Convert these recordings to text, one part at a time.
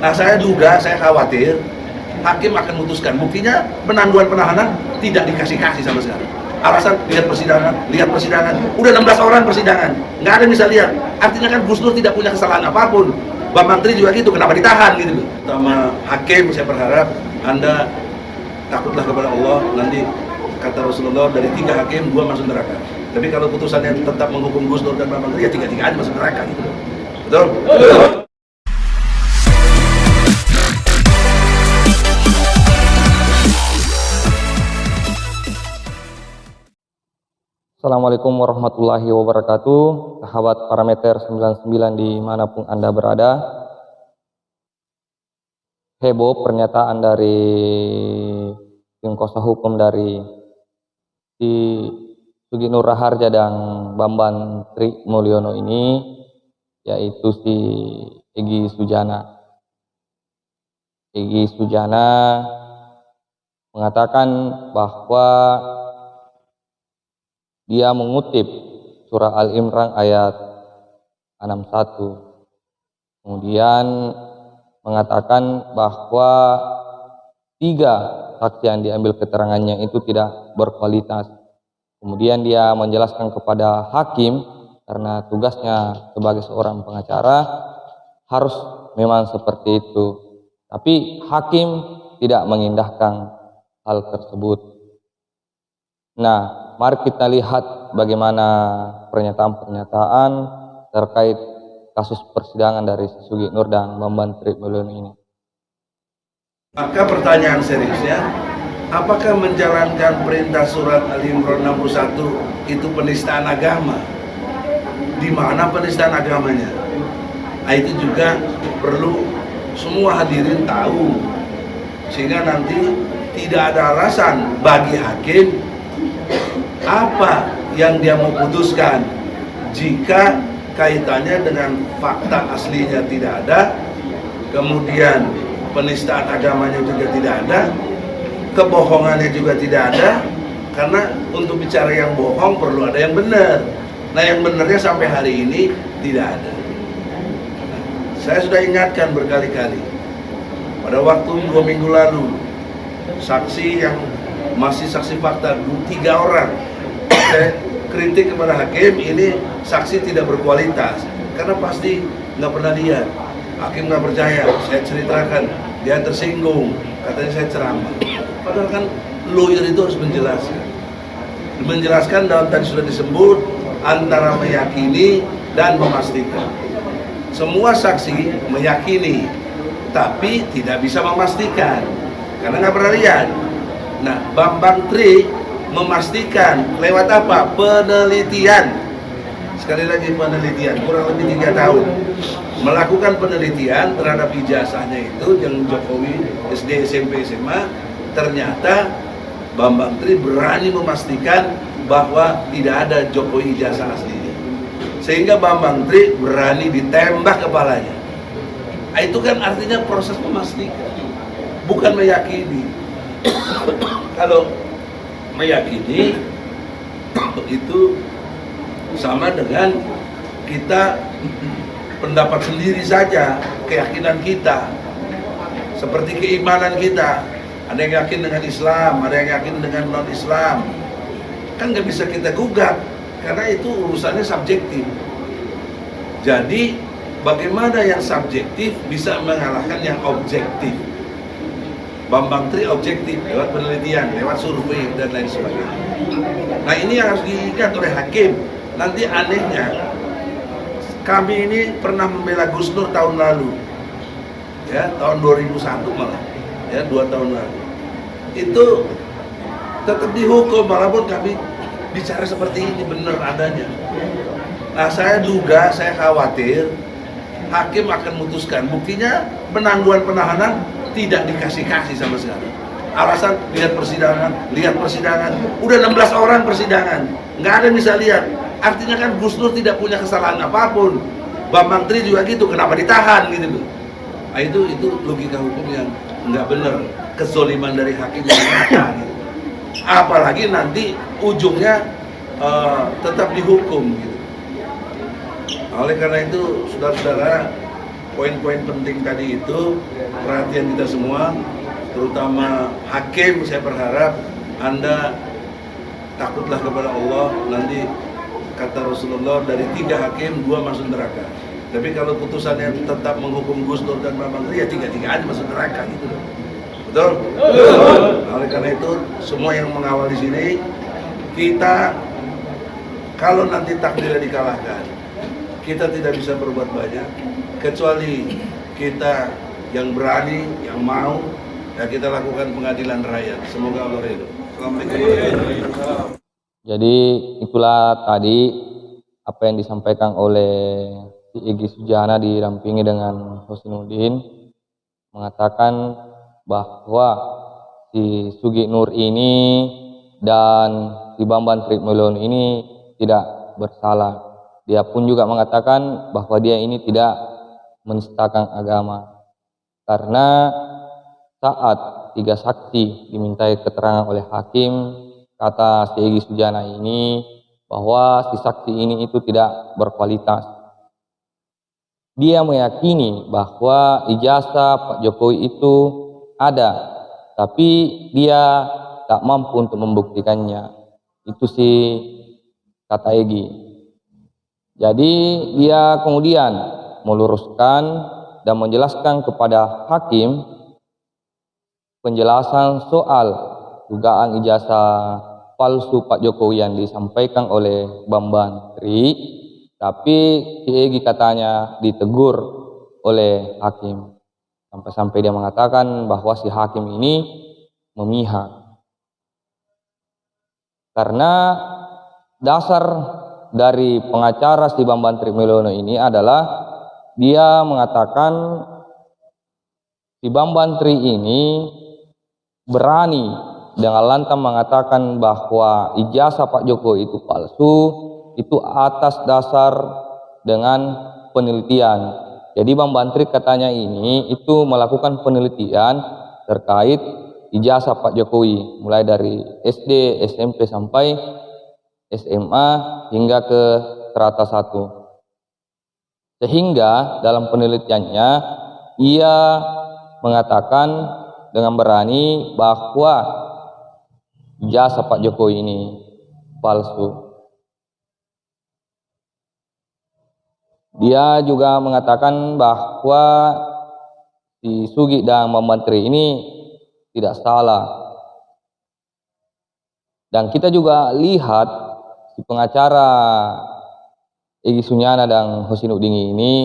Nah, saya duga, saya khawatir hakim akan memutuskan. Buktinya penangguhan penahanan tidak dikasih-kasih sama sekali. Alasan lihat persidangan, udah 16 orang persidangan, nggak ada yang bisa lihat. Artinya kan Gus Dur tidak punya kesalahan apapun. Bambang Tri juga gitu, kenapa ditahan gitu loh. Sama hakim saya berharap Anda takutlah kepada Allah. Nanti kata Rasulullah, dari 3 hakim 2 masuk neraka. Tapi kalau putusannya tetap menghukum Gus Dur dan Bambang Tri, ya 3-3 aja masuk neraka gitu loh. Betul? Assalamualaikum warahmatullahi wabarakatuh. Sahabat Parameter 99 dimanapun Anda berada. Heboh pernyataan dari tim kuasa hukum dari si Sugi Nur Raharja dan Bambang Tri Mulyono ini, yaitu si Egy Sujana. Egy Sujana mengatakan bahwa dia mengutip surah Al-Imran ayat 61. Kemudian mengatakan bahwa 3 saksi yang diambil keterangannya itu tidak berkualitas. Kemudian dia menjelaskan kepada hakim, karena tugasnya sebagai seorang pengacara harus memang seperti itu. Tapi hakim tidak mengindahkan hal tersebut. Nah, mari kita lihat bagaimana pernyataan-pernyataan terkait kasus persidangan dari Sugi Nur dan Bambang Tri Mulyono ini. Maka pertanyaan seriusnya, apakah menjalankan perintah surat Al-Imran 61 itu penistaan agama? Di mana penistaan agamanya? Nah, itu juga perlu semua hadirin tahu, sehingga nanti tidak ada alasan bagi hakim apa yang dia mau putuskan jika kaitannya dengan fakta aslinya tidak ada, kemudian penistaan agamanya juga tidak ada, kebohongannya juga tidak ada. Karena untuk bicara yang bohong perlu ada yang benar. Nah, yang benarnya sampai hari ini tidak ada. Saya sudah ingatkan berkali-kali, pada waktu 2 minggu lalu, saksi yang masih saksi fakta 3 orang, saya kritik kepada hakim, ini saksi tidak berkualitas karena pasti nggak pernah lihat. Hakim nggak percaya, saya ceritakan, dia tersinggung, katanya saya ceramah. Padahal kan lawyer itu harus menjelaskan dalam tadi sudah disebut antara meyakini dan memastikan. Semua saksi meyakini tapi tidak bisa memastikan karena nggak pernah lihat. Nah, Bambang Tri memastikan lewat apa? Penelitian. Sekali lagi penelitian, kurang lebih 3 tahun melakukan penelitian terhadap ijazahnya itu yang Jokowi SD, SMP, SMA. Ternyata Bambang Tri berani memastikan bahwa tidak ada Jokowi ijazah aslinya, sehingga Bambang Tri berani ditembak kepalanya. Nah, itu kan artinya proses memastikan, bukan meyakini. Kalau meyakini itu sama dengan kita pendapat sendiri saja, keyakinan kita, seperti keimanan kita. Ada yang yakin dengan Islam, ada yang yakin dengan non-Islam. Kan nggak bisa kita gugat, karena itu urusannya subjektif. Jadi bagaimana yang subjektif bisa mengalahkan yang objektif? Bambang Tri objektif lewat penelitian, lewat survei dan lain sebagainya. Nah, ini yang harus diingat oleh hakim. Nanti anehnya, kami ini pernah membela Gus Dur tahun lalu, ya, tahun 2001 malah, ya, 2 tahun lalu. Itu tetap dihukum, walaupun kami bicara seperti ini benar adanya. Nah, saya duga, saya khawatir hakim akan memutuskan. Buktinya penangguhan penahanan tidak dikasih-kasih sama sekali. Alasan lihat persidangan, udah 16 orang persidangan, nggak ada yang bisa lihat. Artinya kan Gus Dur tidak punya kesalahan apapun. Bambang Tri juga gitu, kenapa ditahan gitu loh. Nah, itu logika hukum yang nggak benar, kezoliman dari hakim yang nyata gitu. Apalagi nanti ujungnya tetap dihukum gitu. Oleh karena itu, saudara-saudara, poin-poin penting tadi itu perhatian kita semua, terutama hakim. Saya berharap Anda takutlah kepada Allah. Nanti kata Rasulullah, dari 3 hakim 2 masuk neraka. Tapi kalau putusannya tetap menghukum Gus Dur dan Pak Menteri, ya 3-3 masuk neraka gitu. Betul? Nah, oleh karena itu semua yang mengawal di sini, kita kalau nanti takdirnya dikalahkan, kita tidak bisa berbuat banyak kecuali kita yang berani, yang mau, ya kita lakukan pengadilan rakyat. Semoga Allah ridho. Assalamualaikum. Jadi itulah tadi apa yang disampaikan oleh si Egy Sujana didampingi dengan Husnuddin, mengatakan bahwa si Sugi Nur ini dan si Bambang Trimulyono ini tidak bersalah. Dia pun juga mengatakan bahwa dia ini tidak menistakan agama, karena saat 3 saksi dimintai keterangan oleh hakim, kata si Egy Sujana ini bahwa si saksi ini itu tidak berkualitas. Dia meyakini bahwa ijazah Pak Jokowi itu ada, tapi dia tak mampu untuk membuktikannya. Itu sih kata Egy. Jadi dia kemudian meluruskan dan menjelaskan kepada hakim penjelasan soal dugaan ijazah palsu Pak Jokowi yang disampaikan oleh Bambang Tri, tapi si Egy katanya ditegur oleh hakim. Sampai-sampai dia mengatakan bahwa si hakim ini memihak. Karena dasar dari pengacara si Bambang Trimulyono ini adalah dia mengatakan si Bambang Tri ini berani dengan lantang mengatakan bahwa ijazah Pak Jokowi itu palsu, itu atas dasar dengan penelitian. Jadi Bambang Tri katanya ini itu melakukan penelitian terkait ijazah Pak Jokowi, mulai dari SD, SMP sampai SMA hingga ke strata 1. Sehingga dalam penelitiannya ia mengatakan dengan berani bahwa ijazah Pak Jokowi ini palsu. Dia juga mengatakan bahwa si Sugi dan Bambang Tri ini tidak salah. Dan kita juga lihat si pengacara Egy Sujana dan Husnuddin ini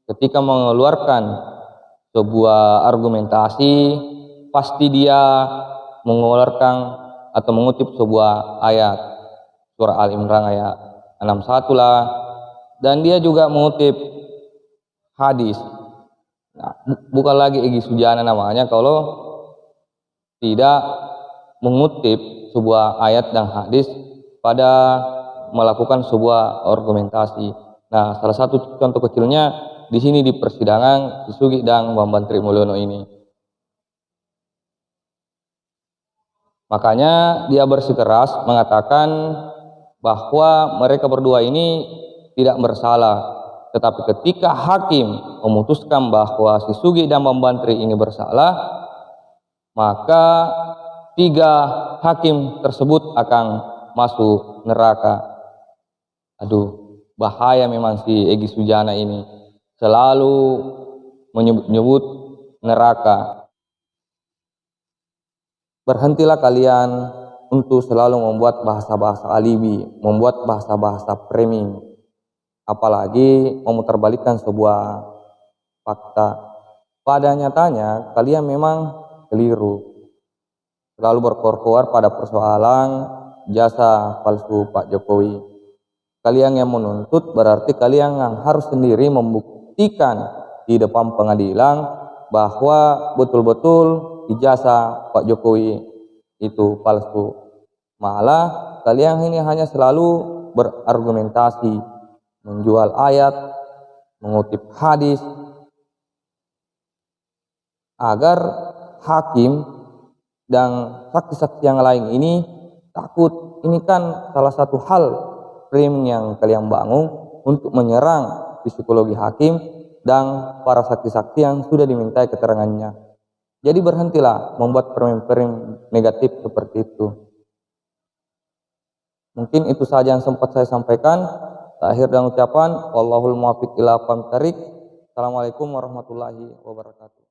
ketika mengeluarkan sebuah argumentasi, pasti dia mengeluarkan atau mengutip sebuah ayat surah Al-Imran ayat 61 lah, dan dia juga mengutip hadis. Nah, bukan lagi Egy Sujana namanya kalau tidak mengutip sebuah ayat dan hadis pada melakukan sebuah argumentasi. Nah, salah satu contoh kecilnya di sini di persidangan si Sugi dan Bambang Trimulyono ini. Makanya dia bersikeras mengatakan bahwa mereka berdua ini tidak bersalah. Tetapi ketika hakim memutuskan bahwa si Sugi dan Bambang Tri ini bersalah, maka 3 hakim tersebut akan masuk neraka. Aduh, bahaya memang si Egy Sujana ini. Selalu menyebut neraka. Berhentilah kalian untuk selalu membuat bahasa-bahasa alibi, membuat bahasa-bahasa framing, apalagi memutarbalikkan sebuah fakta. Pada nyatanya kalian memang keliru. Selalu berkoar-koar pada persoalan jasa palsu Pak Jokowi. Kalian yang menuntut berarti kalian yang harus sendiri membuktikan di depan pengadilan bahwa betul-betul ijazah Pak Jokowi itu palsu. Malah kalian ini hanya selalu berargumentasi, menjual ayat, mengutip hadis, agar hakim dan saksi-saksi yang lain ini takut. Ini kan salah satu hal framing yang kalian bangun untuk menyerang psikologi hakim dan para saksi-saksi yang sudah dimintai keterangannya. Jadi berhentilah membuat permen-permen negatif seperti itu. Mungkin itu saja yang sempat saya sampaikan. Akhir dan ucapan, wallahul muwaffiq ila aqwamit thoriq. Assalamualaikum warahmatullahi wabarakatuh.